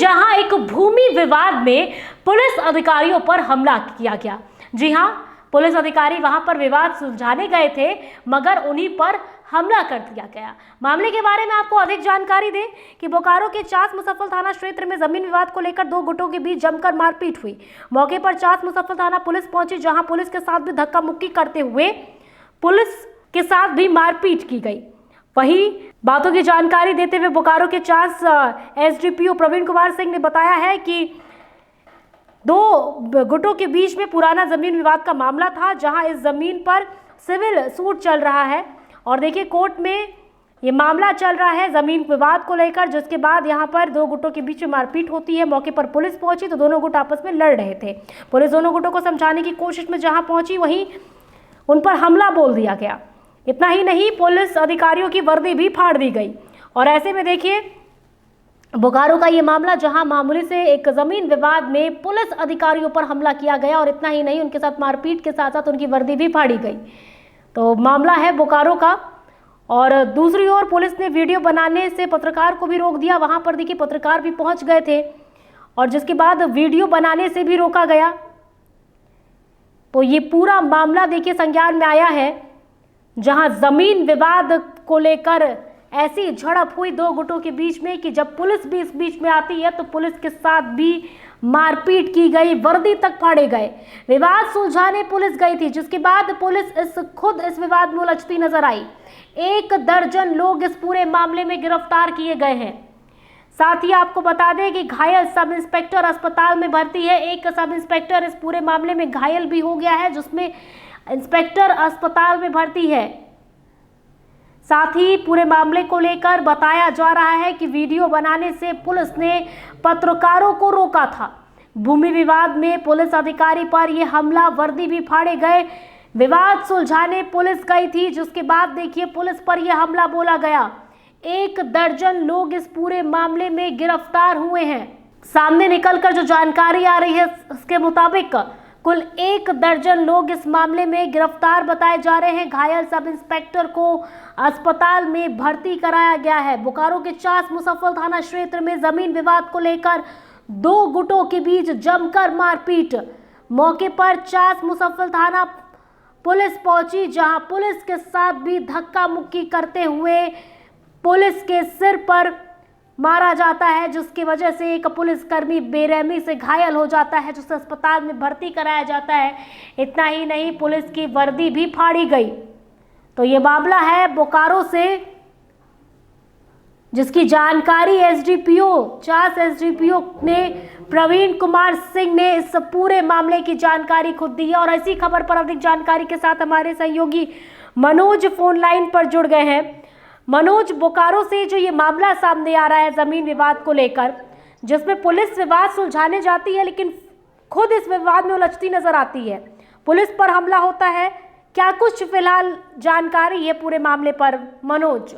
जहां एक भूमि विवाद में पुलिस अधिकारियों पर हमला किया गया। जी हां, पुलिस अधिकारी वहां पर विवाद सुलझाने गए थे मगर उन्हीं पर हमला कर दिया गया। मामले के बारे में आपको अधिक जानकारी दें कि बोकारो के चास मुसफ्फल थाना क्षेत्र में जमीन विवाद को लेकर दो गुटों के बीच जमकर मारपीट हुई। मौके पर चास मुसफ्फल थाना पुलिस पहुंची, जहां पुलिस के साथ भी धक्का मुक्की करते हुए पुलिस के साथ भी मारपीट की गई। वहीं बातों की जानकारी देते हुए बोकारो के चास एसडीपीओ प्रवीण कुमार सिंह ने बताया है कि दो गुटों के बीच में पुराना जमीन विवाद का मामला था, जहां इस जमीन पर सिविल सूट चल रहा है और देखिए कोर्ट में ये मामला चल रहा है जमीन विवाद को लेकर, जिसके बाद यहां पर दो गुटों के बीच में मारपीट होती है। मौके पर पुलिस पहुंची तो दोनों गुट आपस में लड़ रहे थे। पुलिस दोनों गुटों को समझाने की कोशिश में जहां पहुंची वहीं उन पर हमला बोल दिया गया। इतना ही नहीं, पुलिस अधिकारियों की वर्दी भी फाड़ दी गई। और ऐसे में देखिए बोकारो का ये मामला, जहां मामूली से एक जमीन विवाद में पुलिस अधिकारियों पर हमला किया गया और इतना ही नहीं, उनके साथ मारपीट के साथ साथ उनकी वर्दी भी फाड़ी गई। तो मामला है बोकारो का। और दूसरी ओर पुलिस ने वीडियो बनाने से पत्रकार को भी रोक दिया। वहां पर देखिए पत्रकार भी पहुंच गए थे और जिसके बाद वीडियो बनाने से भी रोका गया। तो ये पूरा मामला देखिए संज्ञान में आया है, जहां जमीन विवाद को लेकर ऐसी झड़प हुई दो गुटों के बीच में कि जब पुलिस भी इस बीच में आती है तो पुलिस के साथ भी मारपीट की गई, वर्दी तक फाड़े गए। विवाद सुलझाने पुलिस गई थी, जिसके बाद पुलिस खुद इस विवाद में उलझती नजर आई। 1 दर्जन लोग इस पूरे मामले में गिरफ्तार किए गए हैं। साथ ही आपको बता दें कि घायल सब इंस्पेक्टर अस्पताल में भर्ती है। एक सब इंस्पेक्टर इस पूरे मामले में घायल भी हो गया है, जिसमें इंस्पेक्टर अस्पताल में भर्ती है। साथ ही पूरे मामले को लेकर बताया जा रहा है कि वीडियो बनाने से पुलिस ने पत्रकारों को रोका था। भूमि विवाद में पुलिस अधिकारी पर यह हमला, वर्दी भी फाड़े गए। विवाद सुलझाने पुलिस गई थी, जिसके बाद देखिए पुलिस पर यह हमला बोला गया। 1 दर्जन लोग इस पूरे मामले में गिरफ्तार हुए हैं। सामने निकलकर जो जानकारी आ रही है उसके मुताबिक कुल 1 दर्जन लोग इस मामले में गिरफ्तार बताए जा रहे हैं। घायल सब इंस्पेक्टर को अस्पताल में भर्ती कराया गया है। बोकारो के चास मुसफ्फल थाना क्षेत्र में जमीन विवाद को लेकर दो गुटों के बीच जमकर मारपीट। मौके पर चास मुसफ्फल थाना पुलिस पहुंची, जहां पुलिस के साथ भी धक्का मुक्की करते हुए पुलिस के सिर पर मारा जाता है, जिसकी वजह से एक पुलिसकर्मी बेरहमी से घायल हो जाता है, जिसे अस्पताल में भर्ती कराया जाता है। इतना ही नहीं, पुलिस की वर्दी भी फाड़ी गई। तो ये मामला है बोकारो से, जिसकी जानकारी चास एसडीपीओ ने प्रवीण कुमार सिंह ने इस पूरे मामले की जानकारी खुद दी है। और ऐसी खबर पर अधिक जानकारी के साथ हमारे सहयोगी मनोज फोन लाइन पर जुड़ गए हैं। मनोज, बोकारो से जो ये मामला सामने आ रहा है जमीन विवाद को लेकर, जिसमें पुलिस विवाद सुलझाने जाती है लेकिन खुद इस विवाद में उलझती नजर आती है, पुलिस पर हमला होता है, क्या कुछ फिलहाल जानकारी है पूरे मामले पर मनोज?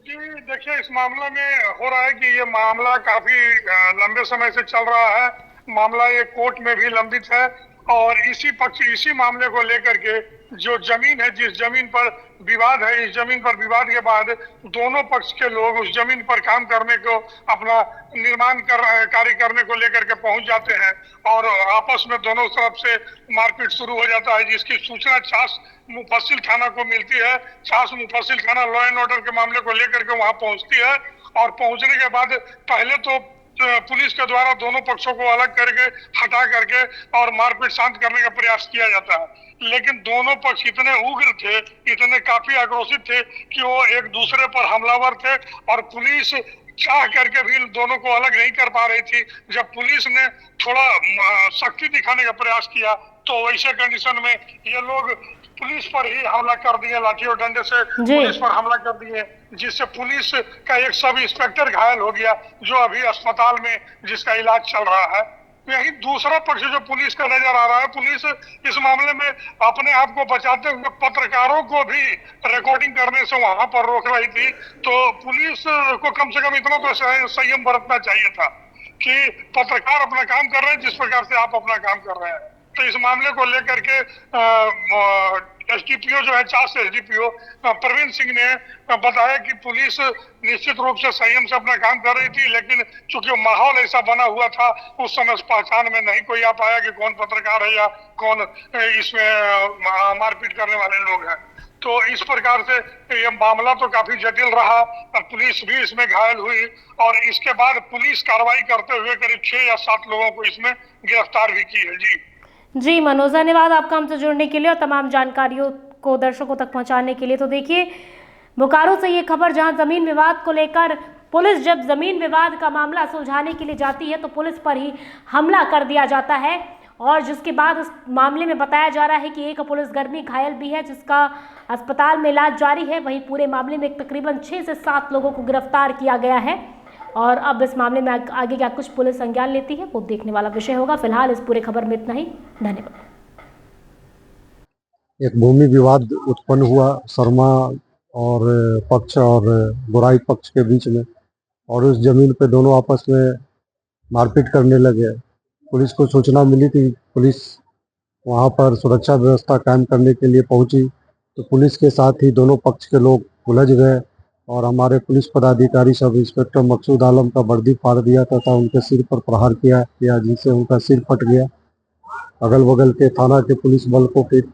जी देखिए, इस मामला में हो रहा है कि ये मामला काफी लंबे समय से चल रहा है। मामला ये कोर्ट में भी लंबित है और इसी मामले को लेकर के जो जमीन है, जिस जमीन पर विवाद है, इस जमीन पर विवाद के बाद दोनों पक्ष के लोग उस जमीन पर काम करने को, अपना कार्य करने को लेकर के पहुंच जाते हैं और आपस में दोनों तरफ से मारपीट शुरू हो जाता है, जिसकी सूचना चास मुफस्सिल थाना को मिलती है। चास मुफस्सिल थाना लॉ एंड ऑर्डर के मामले को लेकर के वहां पहुंचती है और पहुंचने के बाद पहले तो पुलिस के द्वारा दोनों पक्षों को अलग करके, हटा करके और मारपीट शांत करने का प्रयास किया जाता है। लेकिन दोनों पक्ष इतने उग्र थे, इतने काफी आक्रोशित थे कि वो एक दूसरे पर हमलावर थे और पुलिस चाह करके भी दोनों को अलग नहीं कर पा रही थी। जब पुलिस ने थोड़ा सख्ती दिखाने का प्रयास किया तो वैसे कंडीशन में ये लोग पुलिस पर ही हमला कर दिए, लाठी और डंडे से पुलिस पर हमला कर दिए, जिससे पुलिस का एक सब इंस्पेक्टर घायल हो गया, जो अभी अस्पताल में जिसका इलाज चल रहा है। यही दूसरा पक्ष जो पुलिस का नजर आ रहा है, पुलिस इस मामले में अपने आप को बचाते हुए पत्रकारों को भी रिकॉर्डिंग करने से वहां पर रोक रही थी। तो पुलिस को कम से कम इतना तो संयम बरतना चाहिए था कि पत्रकार अपना काम कर रहे हैं जिस प्रकार से आप अपना काम कर रहे हैं। तो इस मामले को लेकर के एसडीपीओ जो है, 4 एसडीपीओ प्रवीण सिंह ने बताया कि पुलिस निश्चित रूप से संयम से अपना काम कर रही थी, लेकिन चूंकि माहौल ऐसा बना हुआ था उस समय पहचान में नहीं कोई आ पाया कि कौन पत्रकार है या कौन इसमें मारपीट करने वाले लोग हैं। तो इस प्रकार से ये मामला तो काफी जटिल रहा और पुलिस भी इसमें घायल हुई और इसके बाद पुलिस कार्रवाई करते हुए करीब 6 या 7 लोगों को इसमें गिरफ्तार भी की है। जी मनोज, धन्यवाद आपका हमसे जुड़ने के लिए और तमाम जानकारियों को दर्शकों तक पहुंचाने के लिए। तो देखिए, बोकारो से ये खबर, जहां जमीन विवाद को लेकर पुलिस जब जमीन विवाद का मामला सुलझाने के लिए जाती है तो पुलिस पर ही हमला कर दिया जाता है और जिसके बाद इस मामले में बताया जा रहा है कि एक पुलिसकर्मी घायल भी है जिसका अस्पताल में इलाज जारी है। वहीं पूरे मामले में तकरीबन 6 से 7 लोगों को गिरफ्तार किया गया है और अब इस मामले में आगे क्या कुछ पुलिस संज्ञान लेती है वो देखने वाला विषय होगा। फिलहाल इस पूरे खबर में इतना ही। धन्यवाद। एक भूमि विवाद उत्पन्न हुआ शर्मा और पक्ष और बुराई पक्ष के बीच में, और उस जमीन पे दोनों आपस में मारपीट करने लगे। पुलिस को सूचना मिली थी, पुलिस वहां पर सुरक्षा व्यवस्था कायम करने के लिए पहुंची तो पुलिस के साथ ही दोनों पक्ष के लोग उलझ गए और हमारे पुलिस पदाधिकारी सब इंस्पेक्टर मकसूद आलम का वर्दी फाड़ दिया तथा उनके सिर पर प्रहार किया जिससे उनका सिर फट गया। अगल बगल के थाना के पुलिस बल को फिर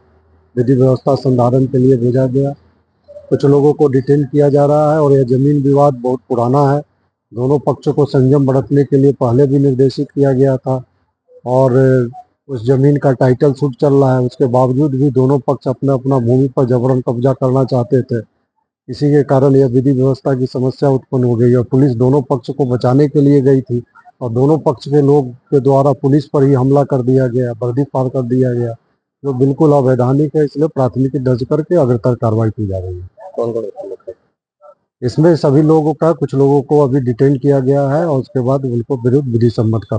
विधि व्यवस्था संधारण के लिए भेजा गया। कुछ लोगों को डिटेन किया जा रहा है और यह जमीन विवाद बहुत पुराना है। दोनों पक्षों को संयम बरतने के लिए पहले भी निर्देशित किया गया था और उस जमीन का टाइटल सूट चल रहा है। उसके बावजूद भी दोनों पक्ष अपना अपना भूमि पर जबरन कब्जा करना चाहते थे। इसी के कारण यह विधि व्यवस्था की समस्या उत्पन्न हो गई और पुलिस दोनों पक्ष को बचाने के लिए गई थी और दोनों पक्ष के लोग के द्वारा पुलिस पर ही हमला कर दिया गया, वर्दी फाड़ कर दिया गया, जो बिल्कुल अवैधानिक है। इसलिए प्राथमिकी दर्ज करके अग्रतर कार्रवाई की जा रही है। कौन कौन इसमें सभी लोगों का, कुछ लोगों को अभी डिटेन किया गया है और उसके बाद उनको विरुद्ध विधि सम्मत कार्रवाई